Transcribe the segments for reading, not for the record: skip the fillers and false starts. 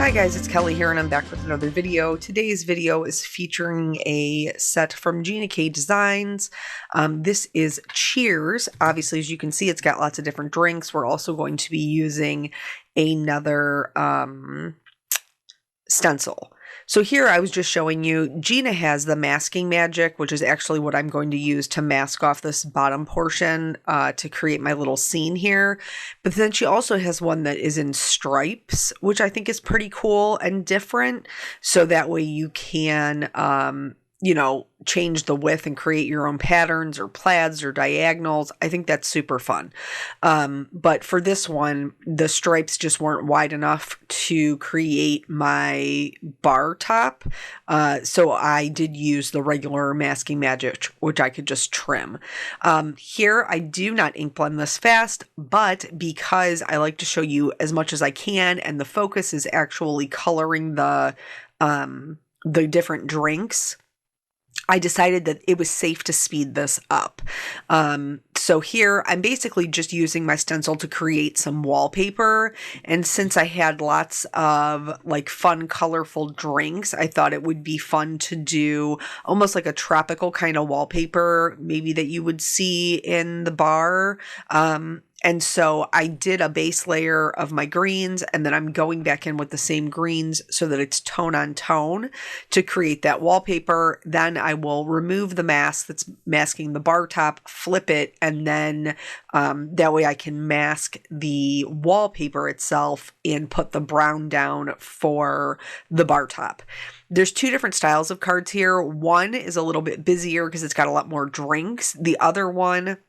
Hi guys, it's Kelly here and I'm back with another video. Today's video is featuring a set from Gina K Designs. This is Cheers. Obviously, as you can see, it's got lots of different drinks. We're also going to be using another stencil. So here I was just showing you, Gina has the masking magic, which is actually what I'm going to use to mask off this bottom portion to create my little scene here. But then she also has one that is in stripes, which I think is pretty cool and different. So that way you can, change the width and create your own patterns or plaids or diagonals. I think that's super fun. But for this one, the stripes just weren't wide enough to create my bar top. So I did use the regular masking magic, which I could just trim. Here, I do not ink blend this fast, but because I like to show you as much as I can, and the focus is actually coloring the different drinks, I decided that it was safe to speed this up. So here I'm basically just using my stencil to create some wallpaper. And since I had lots of like fun, colorful drinks, I thought it would be fun to do almost like a tropical kind of wallpaper, maybe that you would see in the bar. And so I did a base layer of my greens, and then I'm going back in with the same greens so that it's tone on tone to create that wallpaper. Then I will remove the mask that's masking the bar top, flip it, and then that way I can mask the wallpaper itself and put the brown down for the bar top. There's two different styles of cards here. One is a little bit busier because it's got a lot more drinks. The other one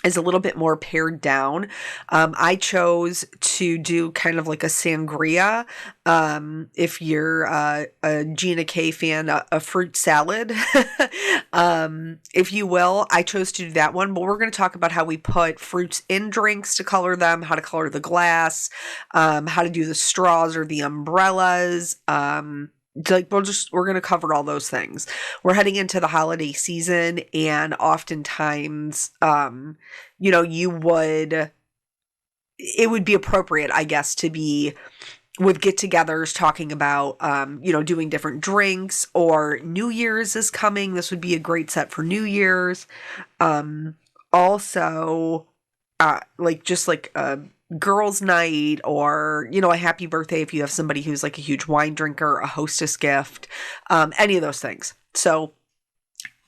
is a little bit more pared down. I chose to do kind of like a sangria. If you're a Gina K fan, a fruit salad, if you will. I chose to do that one, but we're going to talk about how we put fruits in drinks to color them, how to color the glass, how to do the straws or the umbrellas, we're going to cover all those things. We're heading into the holiday season, and oftentimes, it would be appropriate, I guess, to be with get-togethers talking about, doing different drinks, or New Year's is coming. This would be a great set for New Year's. Also, girls' night, or a happy birthday if you have somebody who's like a huge wine drinker, a hostess gift, any of those things. So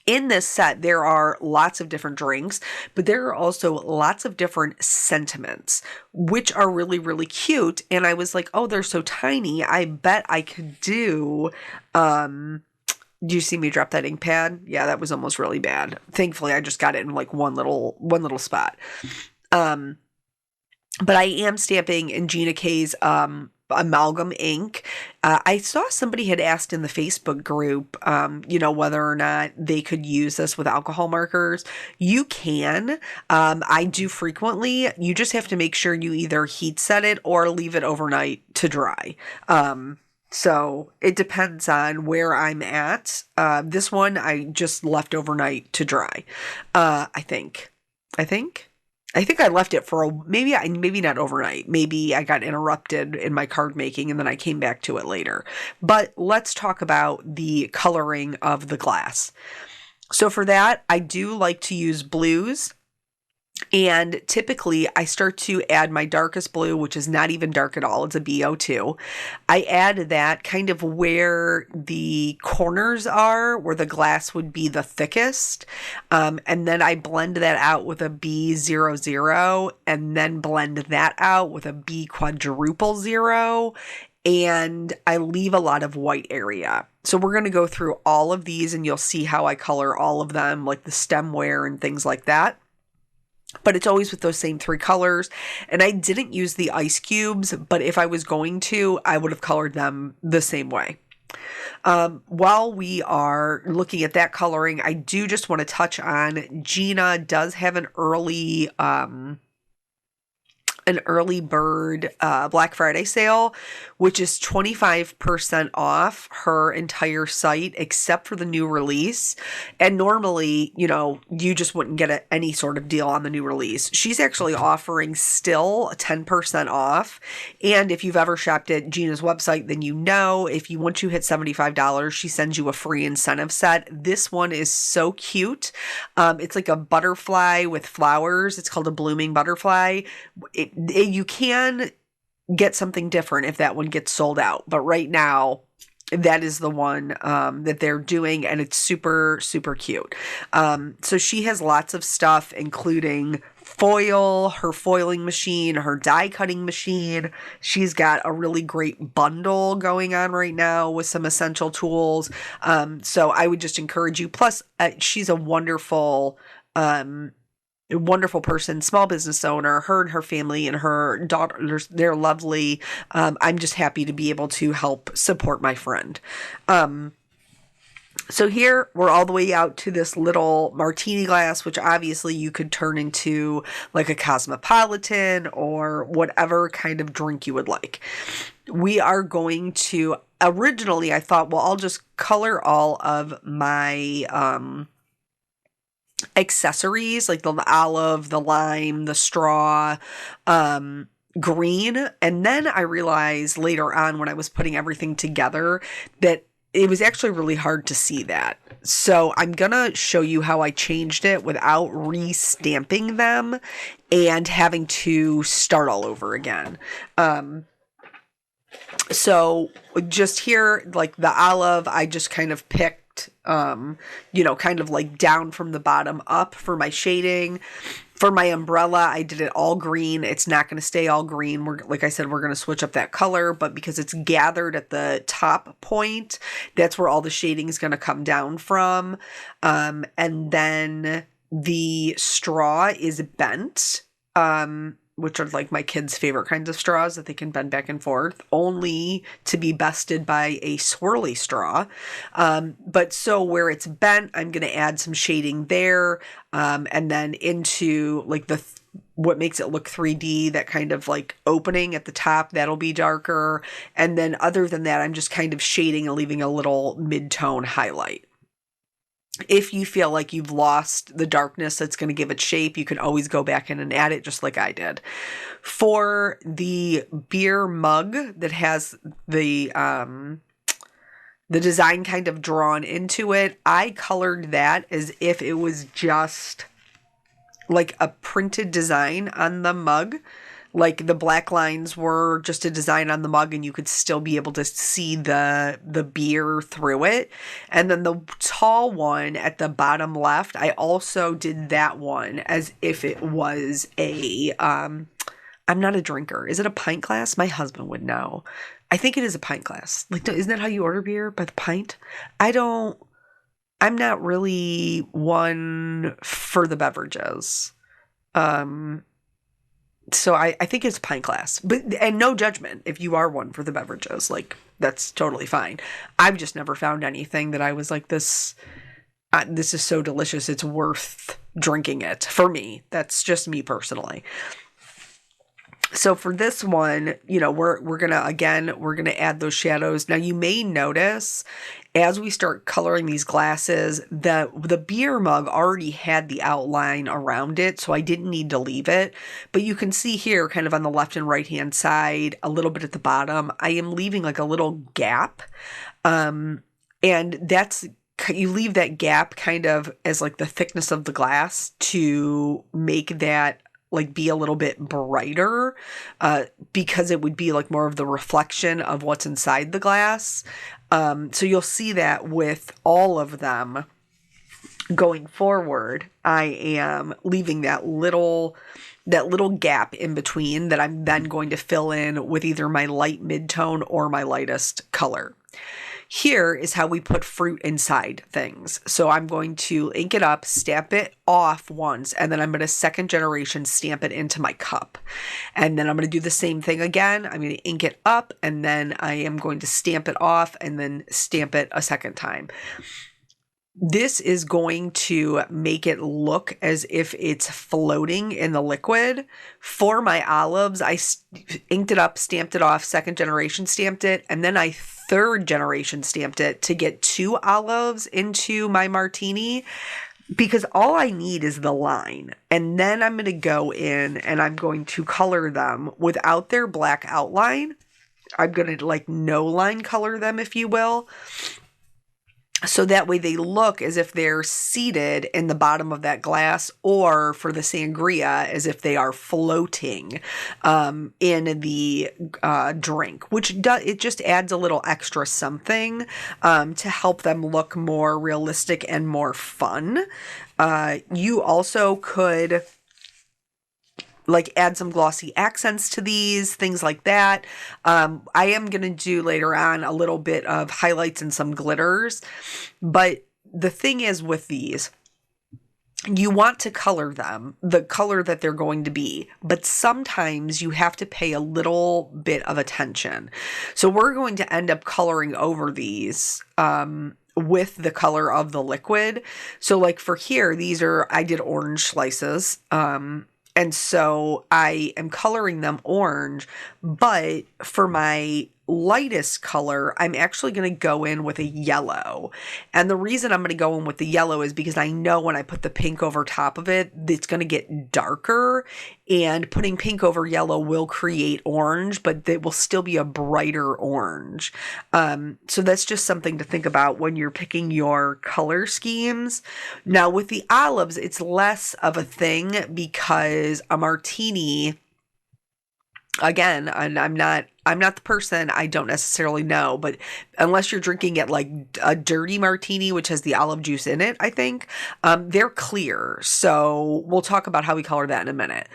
in this set, there are lots of different drinks, but there are also lots of different sentiments, which are really, really cute. And I was like, oh, they're so tiny. I bet I could do, do you see me drop that ink pad? Yeah, that was almost really bad. Thankfully, I just got it in like one little spot. But I am stamping in Gina K's amalgam ink. I saw somebody had asked in the Facebook group, whether or not they could use this with alcohol markers. You can. I do frequently. You just have to make sure you either heat set it or leave it overnight to dry. So it depends on where I'm at. This one I just left overnight to dry. I think I left it for maybe not overnight. Maybe I got interrupted in my card making and then I came back to it later. But let's talk about the coloring of the glass. So for that, I do like to use blues. And typically I start to add my darkest blue, which is not even dark at all. It's a BO2. I add that kind of where the corners are, where the glass would be the thickest. And then I blend that out with a B00, and then blend that out with a B quadruple 0. And I leave a lot of white area. So we're going to go through all of these and you'll see how I color all of them, like the stemware and things like that. But it's always with those same three colors. And I didn't use the ice cubes, but if I was going to, I would have colored them the same way. While we are looking at that coloring, I do just want to touch on, Gina does have an early an early bird Black Friday sale, which is 25% off her entire site except for the new release. And normally, you just wouldn't get any sort of deal on the new release. She's actually offering still 10% off. And if you've ever shopped at Gina's website, then once you hit $75, she sends you a free incentive set. This one is so cute. It's like a butterfly with flowers. It's called a blooming butterfly. You can get something different if that one gets sold out. But right now, that is the one that they're doing, and it's super, super cute. So she has lots of stuff, including foil, her foiling machine, her die cutting machine. She's got a really great bundle going on right now with some essential tools. So I would just encourage you. Plus, she's a wonderful person, small business owner. Her and her family and her daughters, they're lovely. I'm just happy to be able to help support my friend. So here we're all the way out to this little martini glass, which obviously you could turn into like a cosmopolitan or whatever kind of drink you would like. We are going to, originally I thought, well, I'll just color all of my accessories, like the olive, the lime, the straw, green. And then I realized later on when I was putting everything together that it was actually really hard to see that. So I'm going to show you how I changed it without re-stamping them and having to start all over again. So just here, like the olive, I just kind of picked kind of like down from the bottom up for my shading. For my umbrella, I did it all green. It's not going to stay all green. Like I said, we're going to switch up that color, but because it's gathered at the top point, that's where all the shading is going to come down from. And then the straw is bent, which are like my kids' favorite kinds of straws that they can bend back and forth, only to be bested by a swirly straw. But so where it's bent, I'm going to add some shading there, and then into like what makes it look 3D, that kind of like opening at the top, that'll be darker. And then other than that, I'm just kind of shading and leaving a little mid-tone highlight. If you feel like you've lost the darkness that's going to give it shape, you can always go back in and add it just like I did. For the beer mug that has the design kind of drawn into it, I colored that as if it was just like a printed design on the mug. Like the black lines were just a design on the mug and you could still be able to see the beer through it. And then the tall one at the bottom left, I also did that one as if it was I'm not a drinker. Is it a pint glass? My husband would know. I think it is a pint glass. Like, isn't that how you order beer? By the pint? I'm not really one for the beverages. So I think it's pint glass, and no judgment if you are one for the beverages, like that's totally fine. I've just never found anything that I was like, this is so delicious, it's worth drinking it. For me, that's just me personally. So for this one, we're gonna add those shadows. Now you may notice as we start coloring these glasses, the beer mug already had the outline around it, so I didn't need to leave it. But you can see here, kind of on the left and right hand side, a little bit at the bottom, I am leaving like a little gap, and you leave that gap kind of as like the thickness of the glass to make that like be a little bit brighter, because it would be like more of the reflection of what's inside the glass. So you'll see that with all of them going forward, I am leaving that little gap in between that I'm then going to fill in with either my light mid-tone or my lightest color. Here is how we put fruit inside things. So I'm going to ink it up, stamp it off once, and then I'm going to second generation stamp it into my cup. And then I'm going to do the same thing again. I'm going to ink it up, and then I am going to stamp it off and then stamp it a second time. This is going to make it look as if it's floating in the liquid. For my olives, I inked it up, stamped it off, second generation stamped it, and then I third generation stamped it to get 2 olives into my martini, because all I need is the line. And then I'm going to go in and I'm going to color them without their black outline. I'm going to like no line color them, if you will. So that way they look as if they're seated in the bottom of that glass, or for the sangria, as if they are floating in the drink, which it just adds a little extra something to help them look more realistic and more fun. You also could like add some glossy accents to these, things like that. I am going to do later on a little bit of highlights and some glitters. But the thing is with these, you want to color them the color that they're going to be, but sometimes you have to pay a little bit of attention. So we're going to end up coloring over these with the color of the liquid. So like for here, I did orange slices. And so I am coloring them orange, but for my lightest color, I'm actually going to go in with a yellow. And the reason I'm going to go in with the yellow is because I know when I put the pink over top of it, it's going to get darker, and putting pink over yellow will create orange, but it will still be a brighter orange. So that's just something to think about when you're picking your color schemes. Now with the olives, it's less of a thing because a martini, again, and I'm not the person, I don't necessarily know, but unless you're drinking it like a dirty martini, which has the olive juice in it, I think, they're clear. So we'll talk about how we color that in a minute.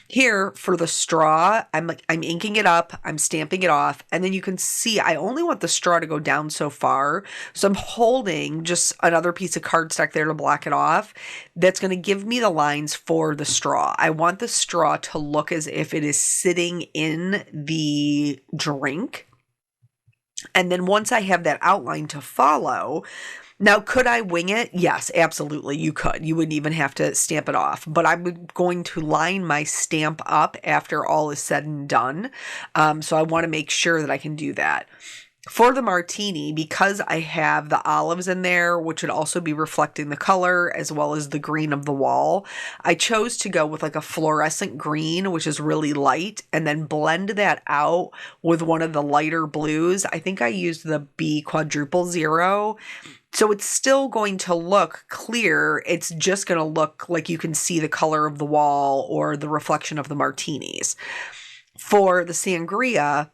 Here for the straw, I'm inking it up, I'm stamping it off, and then you can see I only want the straw to go down so far. So I'm holding just another piece of cardstock there to block it off. That's going to give me the lines for the straw. I want the straw to look as if it is sitting in the drink. And then once I have that outline to follow, now could I wing it? Yes, absolutely you could. You wouldn't even have to stamp it off, but I'm going to line my stamp up after all is said and done. So I want to make sure that I can do that. For the martini, because I have the olives in there, which would also be reflecting the color as well as the green of the wall, I chose to go with like a fluorescent green, which is really light, and then blend that out with one of the lighter blues. I think I used the B00. So it's still going to look clear. It's just going to look like you can see the color of the wall or the reflection of the martinis. For the sangria,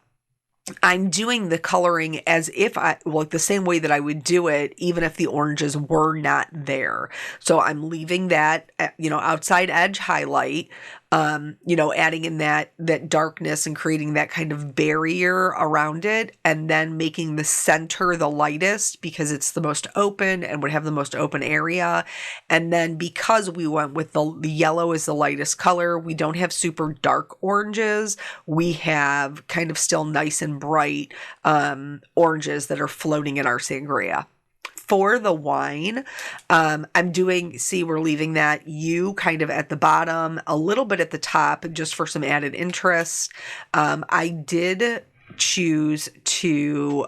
I'm doing the coloring as if like the same way that I would do it, even if the oranges were not there. So I'm leaving that, outside edge highlight, adding in that darkness and creating that kind of barrier around it, and then making the center the lightest because it's the most open and would have the most open area. And then because we went with the yellow as the lightest color, we don't have super dark oranges. We have kind of still nice and bright oranges that are floating in our sangria. For the wine, we're leaving that U kind of at the bottom, a little bit at the top, just for some added interest. I did choose to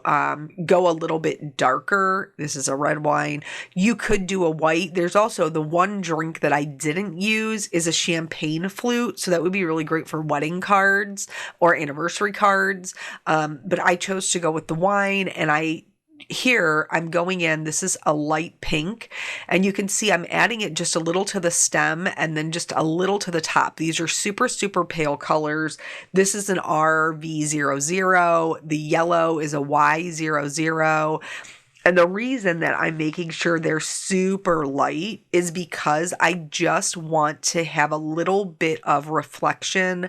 go a little bit darker. This is a red wine. You could do a white. There's also the one drink that I didn't use is a champagne flute. So that would be really great for wedding cards or anniversary cards. But I chose to go with the wine, and here I'm going in, this is a light pink, and you can see I'm adding it just a little to the stem and then just a little to the top. These are super, super pale colors. This is an RV00. The yellow is a Y00. And the reason that I'm making sure they're super light is because I just want to have a little bit of reflection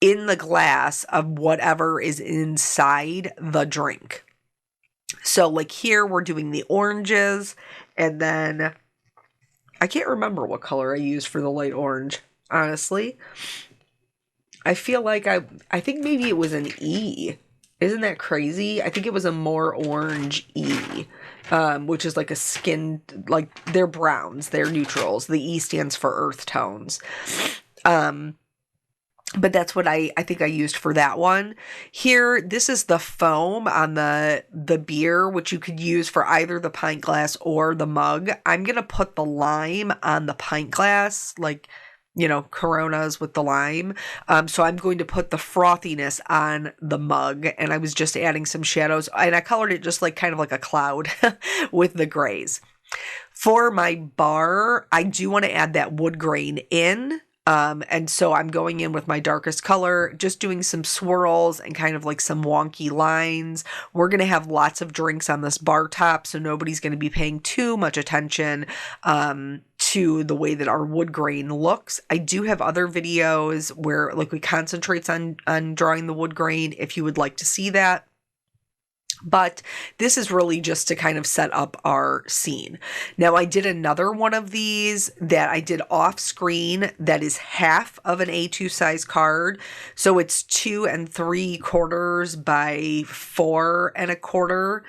in the glass of whatever is inside the drink. So like here we're doing the oranges, and then I can't remember what color I used for the light orange, honestly. I feel like I think maybe it was an E. Isn't that crazy? I think it was a more orange E, which is like a skin, like they're browns, they're neutrals. The E stands for earth tones. But that's what I think I used for that one. Here, this is the foam on the beer, which you could use for either the pint glass or the mug. I'm going to put the lime on the pint glass, like, you know, Coronas with the lime. So I'm going to put the frothiness on the mug, and I was just adding some shadows, and I colored it just like kind of like a cloud with the grays. For my bar, I do want to add that wood grain in. And so I'm going in with my darkest color, just doing some swirls and kind of like some wonky lines. We're going to have lots of drinks on this bar top, so nobody's going to be paying too much attention to the way that our wood grain looks. I do have other videos where like we concentrate on drawing the wood grain if you would like to see that. But this is really just to kind of set up our scene. Now, I did another one of these that I did off screen that is half of an A2 size card. So it's 2 3/4 by 4 1/4.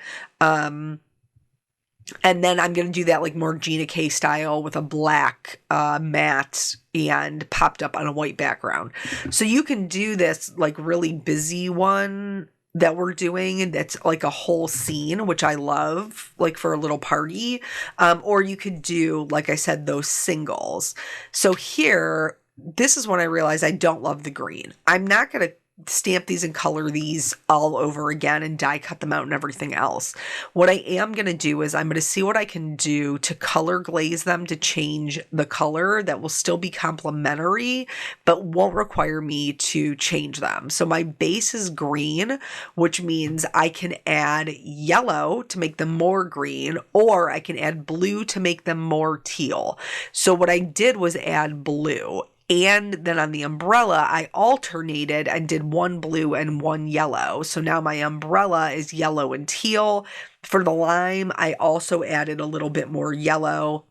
And then I'm going to do that like more Gina K style with a black matte and popped up on a white background. So you can do this like really busy one that we're doing, and that's like a whole scene, which I love, like for a little party. Or you could do, like I said, those singles. So here, this is when I realized I don't love the green. I'm not going to stamp these and color these all over again and die cut them out and everything else. What I am going to do is I'm going to see what I can do to color glaze them to change the color that will still be complementary, but won't require me to change them. So my base is green, which means I can add yellow to make them more green, or I can add blue to make them more teal. So what I did was add blue. And then on the umbrella, I alternated and did one blue and one yellow. So now my umbrella is yellow and teal. For the lime, I also added a little bit more yellow.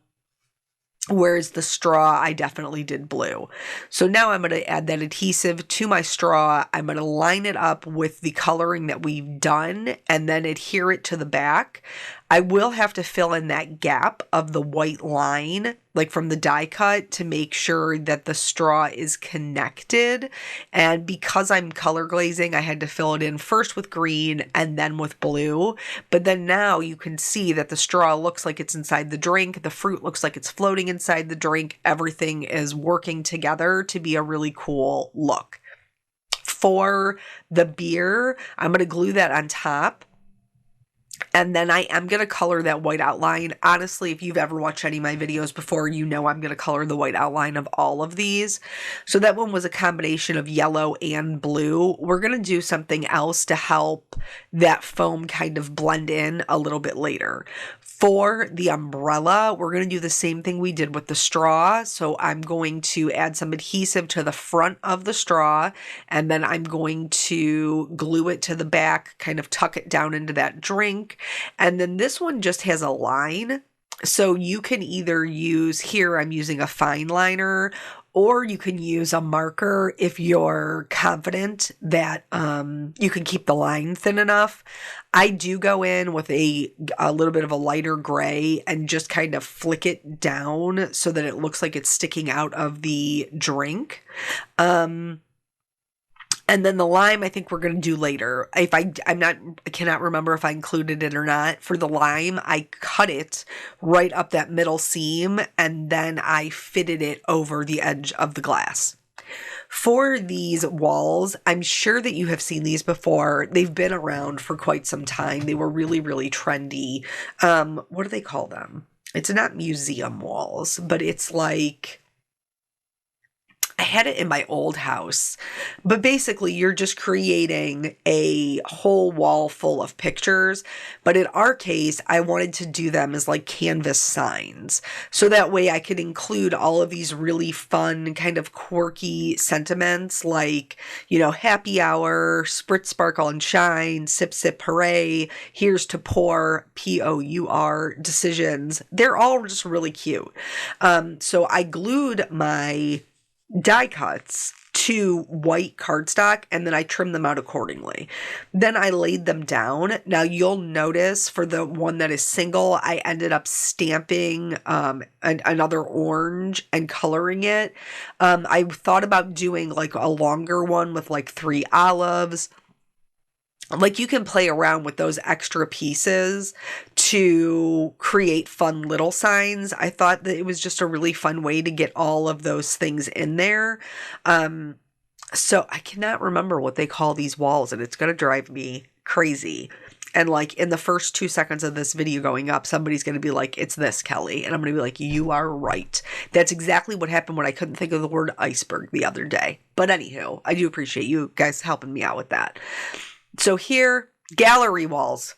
Whereas the straw, I definitely did blue. So now I'm going to add that adhesive to my straw. I'm going to line it up with the coloring that we've done and then adhere it to the back. I will have to fill in that gap of the white line, like from the die cut, to make sure that the straw is connected. And because I'm color glazing, I had to fill it in first with green and then with blue. But then now you can see that the straw looks like it's inside the drink. The fruit looks like it's floating inside the drink. Everything is working together to be a really cool look. For the beer, I'm going to glue that on top. And then I am going to color that white outline. Honestly, if you've ever watched any of my videos before, you know I'm going to color the white outline of all of these. So that one was a combination of yellow and blue. We're going to do something else to help that foam kind of blend in a little bit later. For the umbrella, we're going to do the same thing we did with the straw. So I'm going to add some adhesive to the front of the straw, and then I'm going to glue it to the back, kind of tuck it down into that drink. And then this one just has a line. So you can either use, here I'm using a fine liner, or you can use a marker if you're confident that you can keep the line thin enough. I do go in with a little bit of a lighter gray and just kind of flick it down so that it looks like it's sticking out of the drink. And then the lime, I think we're going to do later. I cannot remember if I included it or not. For the lime, I cut it right up that middle seam, and then I fitted it over the edge of the glass. For these walls, I'm sure that you have seen these before. They've been around for quite some time. They were really, really trendy. What do they call them? It's not museum walls, but it's like, I had it in my old house, but basically you're just creating a whole wall full of pictures. But in our case, I wanted to do them as like canvas signs. So that way I could include all of these really fun, kind of quirky sentiments like, you know, happy hour, spritz, sparkle, and shine, sip, sip, hooray, here's to pour, POUR, decisions. They're all just really cute. So I glued my die cuts to white cardstock, and then I trimmed them out accordingly. Then I laid them down. Now you'll notice for the one that is single, I ended up stamping another orange and coloring it. I thought about doing like a longer one with like 3 olives. Like, you can play around with those extra pieces to create fun little signs. I thought that it was just a really fun way to get all of those things in there. So I cannot remember what they call these walls, and it's going to drive me crazy. And like in the first 2 seconds of this video going up, somebody's going to be like, it's this, Kelly. And I'm going to be like, you are right. That's exactly what happened when I couldn't think of the word iceberg the other day. But anywho, I do appreciate you guys helping me out with that. So here, gallery walls.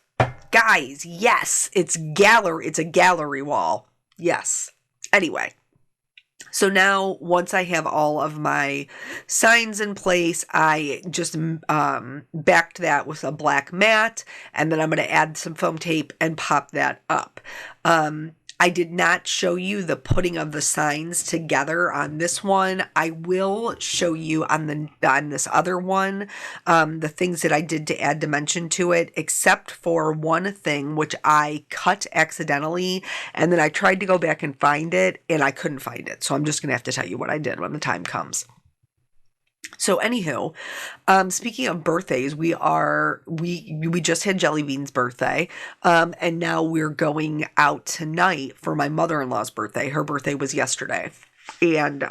Guys, yes, it's a gallery wall. Yes. Anyway, so now once I have all of my signs in place, I just backed that with a black mat, and then I'm going to add some foam tape and pop that up. I did not show you the putting of the signs together on this one. I will show you on this other one the things that I did to add dimension to it, except for one thing which I cut accidentally, and then I tried to go back and find it, and I couldn't find it. So I'm just going to have to tell you what I did when the time comes. So anywho, speaking of birthdays, we just had Jellybean's birthday, and now we're going out tonight for my mother-in-law's birthday. Her birthday was yesterday, and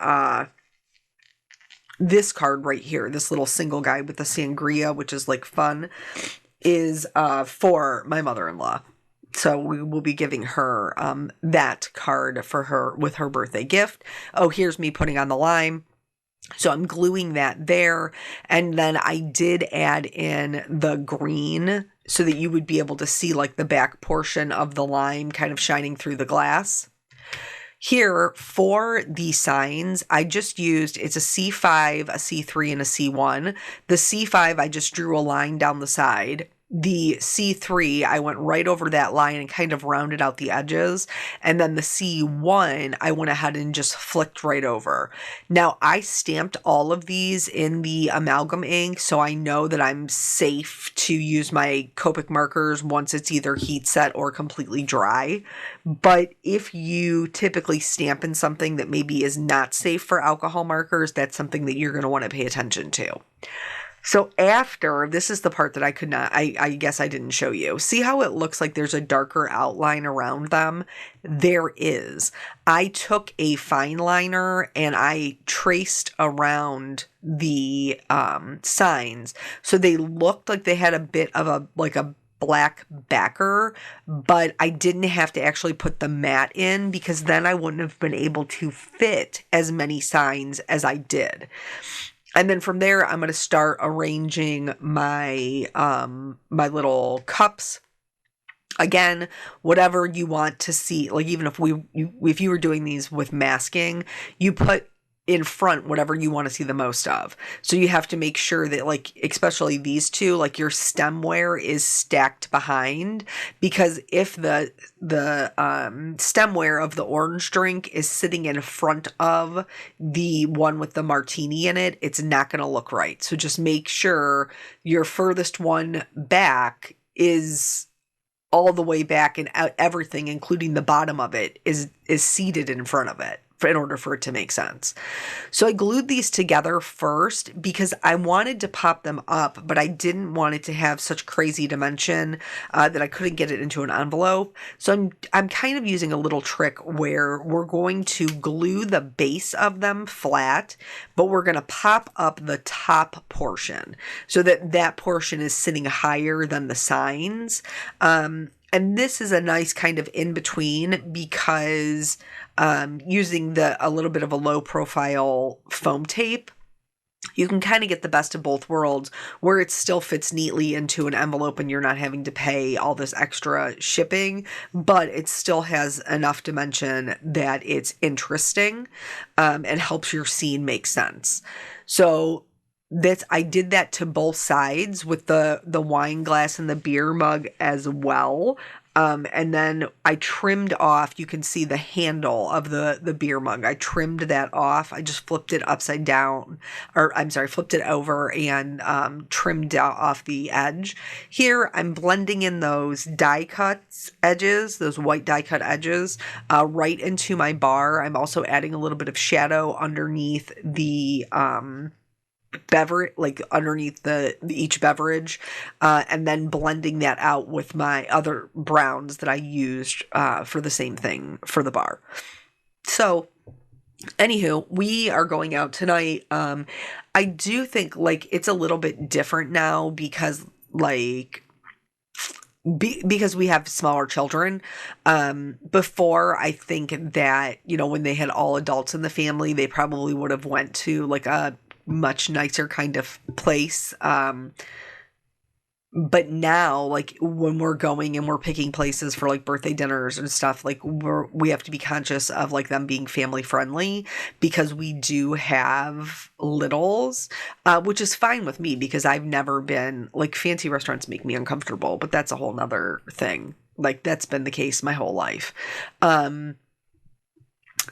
this card right here, this little single guy with the sangria, which is like fun, is for my mother-in-law. So we will be giving her that card for her with her birthday gift. Oh, here's me putting on the lime. So I'm gluing that there, and then I did add in the green so that you would be able to see like the back portion of the lime kind of shining through the glass. Here for the signs, I just used, it's a C5, a C3, and a C1. The C5, I just drew a line down the side. The C3, I went right over that line and kind of rounded out the edges. And then the C1, I went ahead and just flicked right over. Now, I stamped all of these in the amalgam ink, so I know that I'm safe to use my Copic markers once it's either heat set or completely dry. But if you typically stamp in something that maybe is not safe for alcohol markers, that's something that you're going to want to pay attention to. So after, this is the part that I guess I didn't show you. See how it looks like there's a darker outline around them? There is. I took a fine liner and I traced around the signs. So they looked like they had a bit of a black backer, but I didn't have to actually put the mat in because then I wouldn't have been able to fit as many signs as I did. And then from there, I'm going to start arranging my my little cups. Again, whatever you want to see, like even if you were doing these with masking, you put in front whatever you want to see the most of. So you have to make sure that, like, especially these two, like your stemware is stacked behind, because if the stemware of the orange drink is sitting in front of the one with the martini in it, it's not going to look right. So just make sure your furthest one back is all the way back, and everything, including the bottom of it, is seated in front of it in order for it to make sense. So I glued these together first because I wanted to pop them up, but I didn't want it to have such crazy dimension that I couldn't get it into an envelope. So I'm kind of using a little trick where we're going to glue the base of them flat, but we're going to pop up the top portion so that that portion is sitting higher than the signs. And this is a nice kind of in between because using a little bit of a low profile foam tape, you can kind of get the best of both worlds where it still fits neatly into an envelope and you're not having to pay all this extra shipping, but it still has enough dimension that it's interesting and helps your scene make sense. So I did that to both sides with the wine glass and the beer mug as well. And then I trimmed off, you can see the handle of the beer mug. I trimmed that off. I just flipped it upside down, or I'm sorry, flipped it over and trimmed off the edge. Here, I'm blending in those die cuts edges, those white die cut edges, right into my bar. I'm also adding a little bit of shadow underneath the beverage, like underneath each beverage, and then blending that out with my other browns that I used for the same thing for the bar. So anywho, we are going out tonight. I do think like it's a little bit different now because like because we have smaller children. Before, I think that, you know, when they had all adults in the family, they probably would have went to like a much nicer kind of place. But now, like when we're going and we're picking places for like birthday dinners and stuff, like we have to be conscious of like them being family friendly because we do have littles, which is fine with me because I've never been like fancy restaurants make me uncomfortable, but that's a whole nother thing. Like that's been the case my whole life.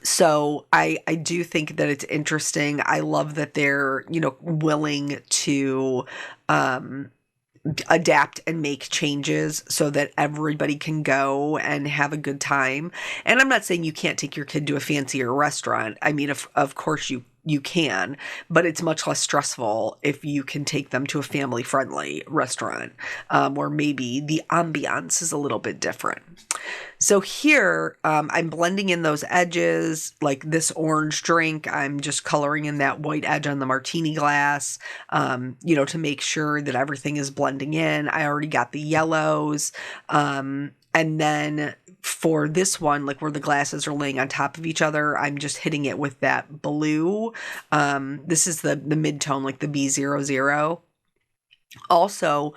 So I do think that it's interesting. I love that they're, you know, willing to adapt and make changes so that everybody can go and have a good time. And I'm not saying you can't take your kid to a fancier restaurant. I mean, of course you can, but it's much less stressful if you can take them to a family-friendly restaurant, where maybe the ambiance is a little bit different. So here, I'm blending in those edges, like this orange drink, I'm just coloring in that white edge on the martini glass, you know, to make sure that everything is blending in. I already got the yellows, and then for this one, like where the glasses are laying on top of each other, I'm just hitting it with that blue. This is the mid-tone, like the B00. Also,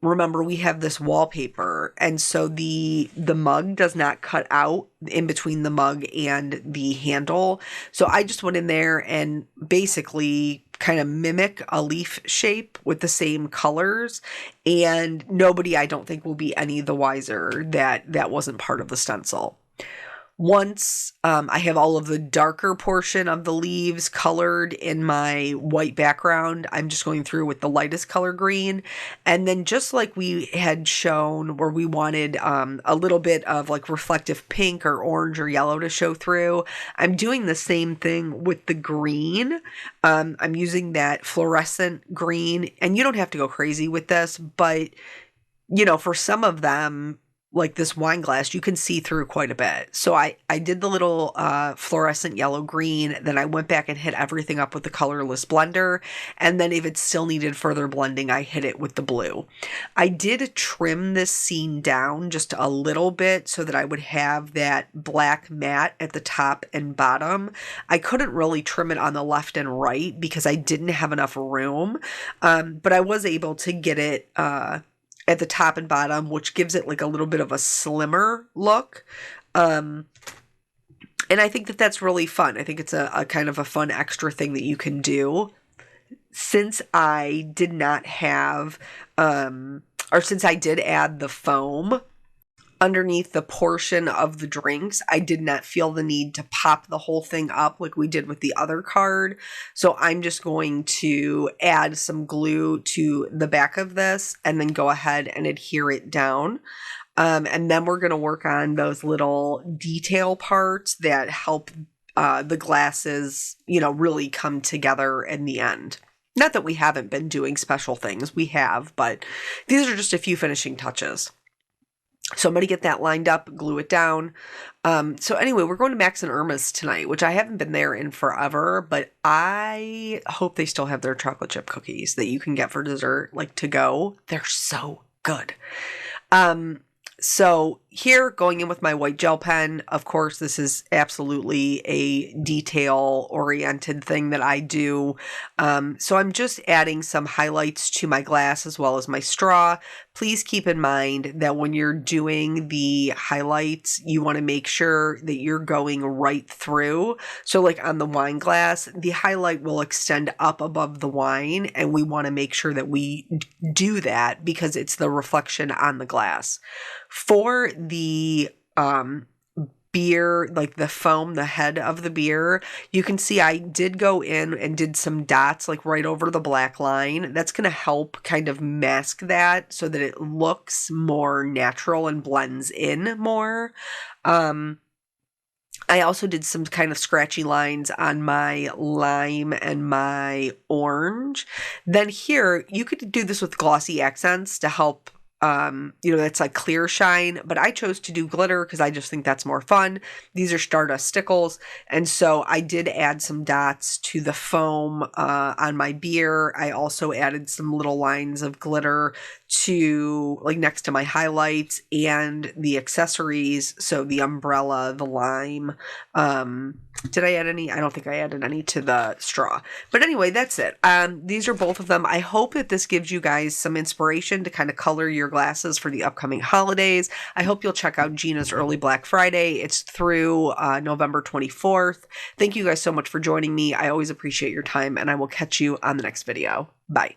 remember we have this wallpaper, and so the mug does not cut out in between the mug and the handle. So I just went in there and basically kind of mimic a leaf shape with the same colors, and nobody, I don't think, will be any the wiser that that wasn't part of the stencil. Once I have all of the darker portion of the leaves colored in my white background, I'm just going through with the lightest color green. And then just like we had shown where we wanted a little bit of like reflective pink or orange or yellow to show through, I'm doing the same thing with the green. I'm using that fluorescent green, and you don't have to go crazy with this, but you know, for some of them, like this wine glass, you can see through quite a bit. So I did the little fluorescent yellow green, then I went back and hit everything up with the colorless blender, and then if it still needed further blending, I hit it with the blue. I did trim this scene down just a little bit so that I would have that black matte at the top and bottom. I couldn't really trim it on the left and right because I didn't have enough room, but I was able to get it at the top and bottom, which gives it like a little bit of a slimmer look. And I think that that's really fun. I think it's a kind of a fun extra thing that you can do. Since I did not have, or since I did add the foam underneath the portion of the drinks, I did not feel the need to pop the whole thing up like we did with the other card. So I'm just going to add some glue to the back of this and then go ahead and adhere it down. And then we're going to work on those little detail parts that help the glasses, you know, really come together in the end. Not that we haven't been doing special things, we have, but these are just a few finishing touches. So I'm going to get that lined up, glue it down. So anyway, we're going to Max and Irma's tonight, which I haven't been there in forever, but I hope they still have their chocolate chip cookies that you can get for dessert, like to go. They're so good. So here, going in with my white gel pen, of course, this is absolutely a detail-oriented thing that I do. So I'm just adding some highlights to my glass as well as my straw. Please keep in mind that when you're doing the highlights, you want to make sure that you're going right through. So like on the wine glass, the highlight will extend up above the wine, and we want to make sure that we do that because it's the reflection on the glass. For the beer, like the foam, the head of the beer, you can see I did go in and did some dots like right over the black line. That's going to help kind of mask that so that it looks more natural and blends in more. I also did some kind of scratchy lines on my lime and my orange. Then here, you could do this with glossy accents to help, that's like clear shine, but I chose to do glitter because I just think that's more fun. These are Stardust Stickles, and so I did add some dots to the foam on my beer. I also added some little lines of glitter to like next to my highlights and the accessories, so the umbrella, the lime. Did I add any? I don't think I added any to the straw. But anyway, that's it. These are both of them. I hope that this gives you guys some inspiration to kind of color your glasses for the upcoming holidays. I hope you'll check out Gina's Early Black Friday. It's through November 24th. Thank you guys so much for joining me. I always appreciate your time, and I will catch you on the next video. Bye.